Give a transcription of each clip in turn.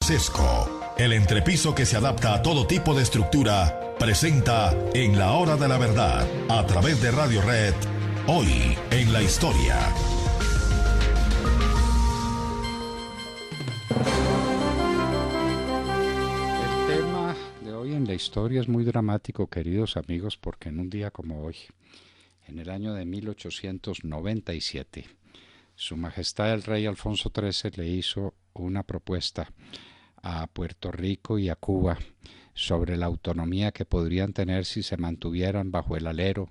Sesco, el entrepiso que se adapta a todo tipo de estructura, presenta En la Hora de la Verdad, a través de Radio Red, hoy en la historia. El tema de hoy en la historia es muy dramático, queridos amigos, porque en un día como hoy, en el año de 1897, Su Majestad el Rey Alfonso XIII le hizo una propuesta a Puerto Rico y a Cuba sobre la autonomía que podrían tener si se mantuvieran bajo el alero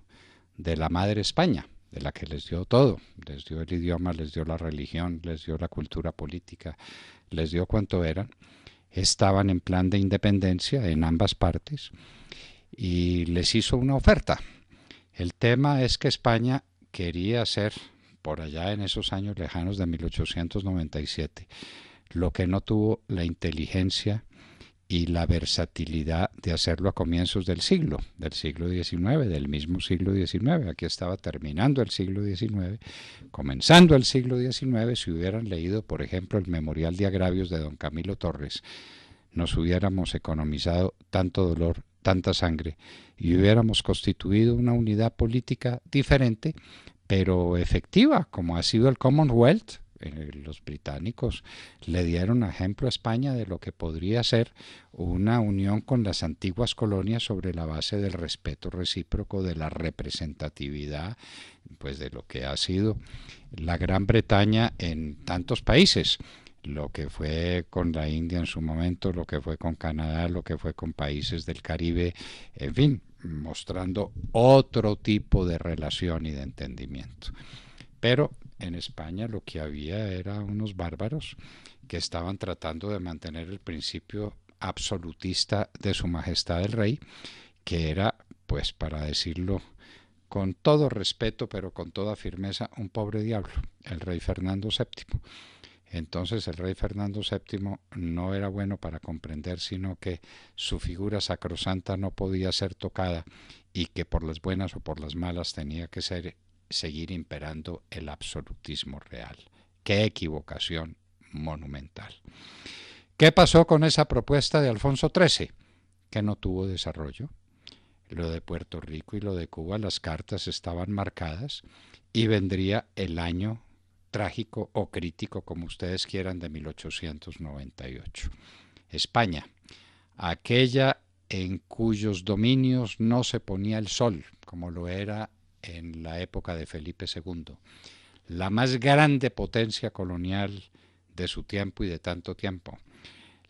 de la Madre España, de la que les dio todo, les dio el idioma, les dio la religión, les dio la cultura política, les dio cuanto eran. Estaban en plan de independencia en ambas partes y les hizo una oferta. El tema es que España quería hacer, por allá en esos años lejanos de 1897, lo que no tuvo la inteligencia y la versatilidad de hacerlo a comienzos del siglo XIX, del mismo siglo XIX. Aquí estaba terminando el siglo XIX, comenzando el siglo XIX. Si hubieran leído, por ejemplo, el Memorial de Agravios de don Camilo Torres, nos hubiéramos economizado tanto dolor, tanta sangre, y hubiéramos constituido una unidad política diferente, pero efectiva, como ha sido el Commonwealth. Los británicos le dieron ejemplo a España de lo que podría ser una unión con las antiguas colonias sobre la base del respeto recíproco, de la representatividad, pues de lo que ha sido la Gran Bretaña en tantos países, lo que fue con la India en su momento, lo que fue con Canadá, lo que fue con países del Caribe, en fin, mostrando otro tipo de relación y de entendimiento. Pero en España lo que había era unos bárbaros que estaban tratando de mantener el principio absolutista de Su Majestad el Rey, que era, pues para decirlo con todo respeto, pero con toda firmeza, un pobre diablo, el rey Fernando VII. Entonces el rey Fernando VII no era bueno para comprender, sino que su figura sacrosanta no podía ser tocada y que por las buenas o por las malas tenía que seguir imperando el absolutismo real. ¡Qué equivocación monumental! ¿Qué pasó con esa propuesta de Alfonso XIII? Que no tuvo desarrollo. Lo de Puerto Rico y lo de Cuba, las cartas estaban marcadas y vendría el año trágico o crítico, como ustedes quieran, de 1898. España, aquella en cuyos dominios no se ponía el sol, como lo era en la época de Felipe II, la más grande potencia colonial de su tiempo y de tanto tiempo,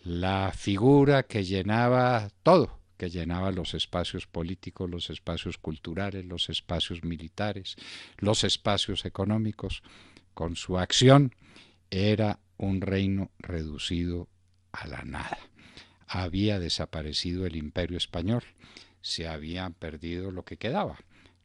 la figura que llenaba todo, que llenaba los espacios políticos, los espacios culturales, los espacios militares, los espacios económicos. Con su acción era un reino reducido a la nada. Había desaparecido el Imperio Español, se habían perdido lo que quedaba,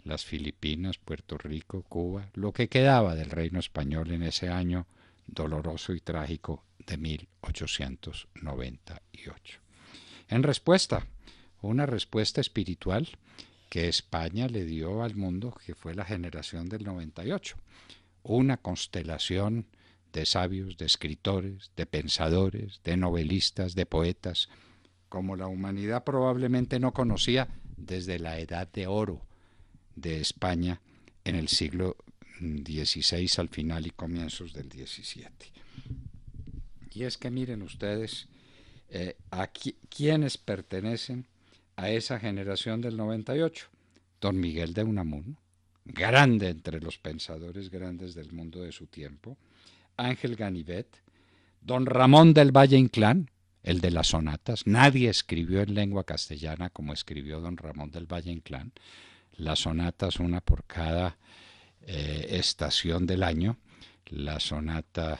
las Filipinas, Puerto Rico, Cuba, lo que quedaba del reino español en ese año doloroso y trágico de 1898. En respuesta, una respuesta espiritual que España le dio al mundo, que fue la generación del 98, una constelación de sabios, de escritores, de pensadores, de novelistas, de poetas, como la humanidad probablemente no conocía desde la Edad de Oro de España en el siglo XVI al final y comienzos del XVII. Y es que miren ustedes, ¿quiénes pertenecen a esa generación del 98? Don Miguel de Unamuno, grande entre los pensadores grandes del mundo de su tiempo, Ángel Ganivet, don Ramón del Valle Inclán, el de las sonatas. Nadie escribió en lengua castellana como escribió don Ramón del Valle Inclán. Las sonatas, una por cada estación del año, la sonata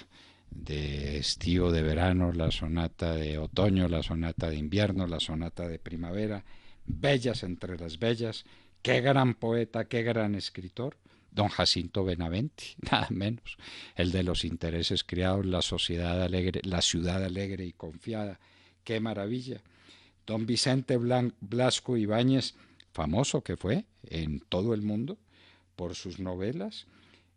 de estío, de verano, la sonata de otoño, la sonata de invierno, la sonata de primavera, bellas entre las bellas. Qué gran poeta, qué gran escritor, don Jacinto Benavente, nada menos, el de los intereses creados, la sociedad alegre, la ciudad alegre y confiada, qué maravilla. Don Vicente Blasco Ibáñez, famoso que fue en todo el mundo por sus novelas.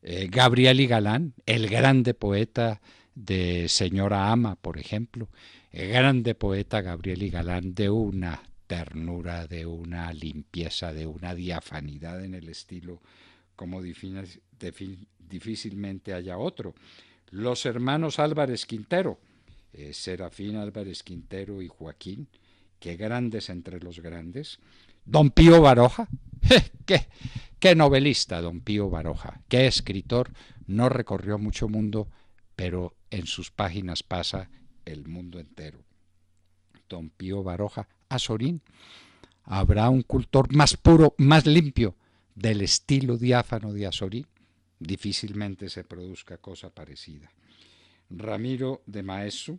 Gabriel y Galán, el grande poeta de Señora Ama, por ejemplo. El grande poeta Gabriel y Galán, de una ternura, de una limpieza, de una diafanidad en el estilo como difícilmente haya otro. Los hermanos Álvarez Quintero, Serafín Álvarez Quintero y Joaquín, qué grandes entre los grandes. Don Pío Baroja, qué novelista don Pío Baroja, qué escritor, no recorrió mucho mundo, pero en sus páginas pasa el mundo entero. Don Pío Baroja, Azorín, ¿habrá un cultor más puro, más limpio del estilo diáfano de Azorín? Difícilmente se produzca cosa parecida. Ramiro de Maeztu,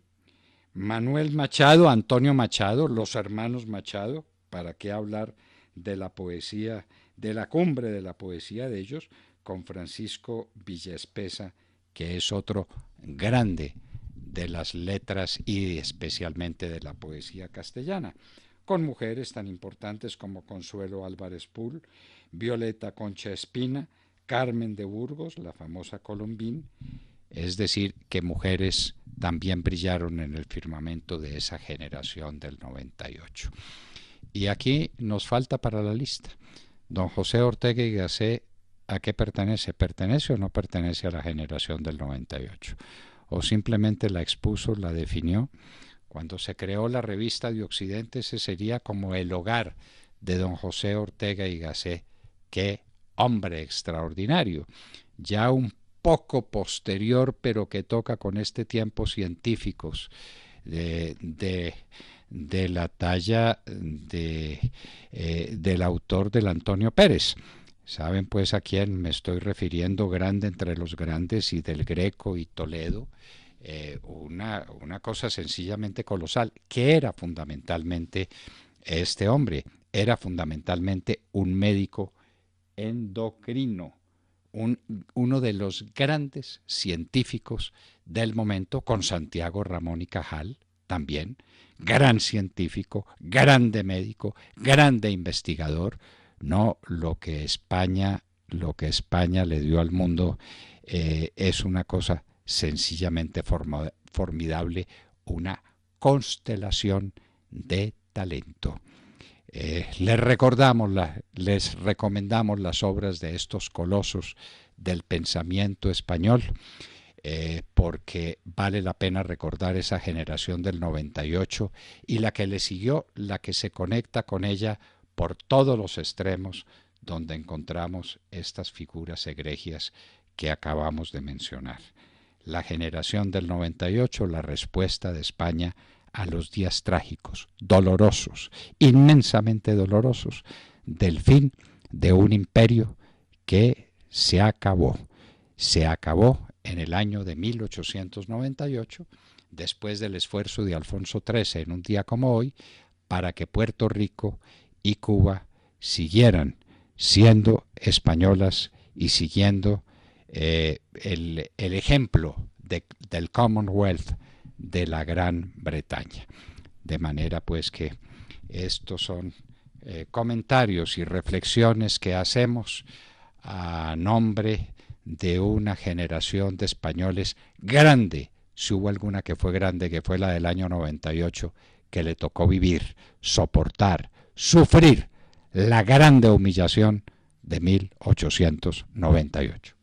Manuel Machado, Antonio Machado, los hermanos Machado, ¿para qué hablar de la poesía, de la cumbre de la poesía de ellos, con Francisco Villaespesa, que es otro grande de las letras y especialmente de la poesía castellana, con mujeres tan importantes como Consuelo Álvarez Pul, Violeta Concha Espina, Carmen de Burgos, la famosa Colombín, es decir, que mujeres también brillaron en el firmamento de esa generación del 98. Y aquí nos falta para la lista. Don José Ortega y Gasset, ¿a qué pertenece? ¿Pertenece o no pertenece a la generación del 98? ¿O simplemente la expuso, la definió? Cuando se creó la revista de Occidente, ese sería como el hogar de don José Ortega y Gasset. ¡Qué hombre extraordinario! Ya un poco posterior, pero que toca con este tiempo científicos de la talla del autor del Antonio Pérez. Saben pues a quién me estoy refiriendo, grande entre los grandes, y del Greco y Toledo, una cosa sencillamente colosal, que era fundamentalmente este hombre, era fundamentalmente un médico endocrino, uno de los grandes científicos del momento, con Santiago Ramón y Cajal también, gran científico, grande médico, grande investigador. No, lo que España le dio al mundo es una cosa sencillamente formidable, una constelación de talento. Les recomendamos las obras de estos colosos del pensamiento español, porque vale la pena recordar esa generación del 98 y la que le siguió, la que se conecta con ella por todos los extremos, donde encontramos estas figuras egregias que acabamos de mencionar. La generación del 98, la respuesta de España a los días trágicos, dolorosos, inmensamente dolorosos, del fin de un imperio que se acabó en el año de 1898, después del esfuerzo de Alfonso XIII en un día como hoy, para que Puerto Rico y Cuba siguieran siendo españolas y siguiendo el ejemplo del Commonwealth de la Gran Bretaña. De manera pues que estos son comentarios y reflexiones que hacemos a nombre de una generación de españoles grande, si hubo alguna que fue grande, que fue la del año 98, que le tocó vivir, soportar, sufrir la grande humillación de 1898.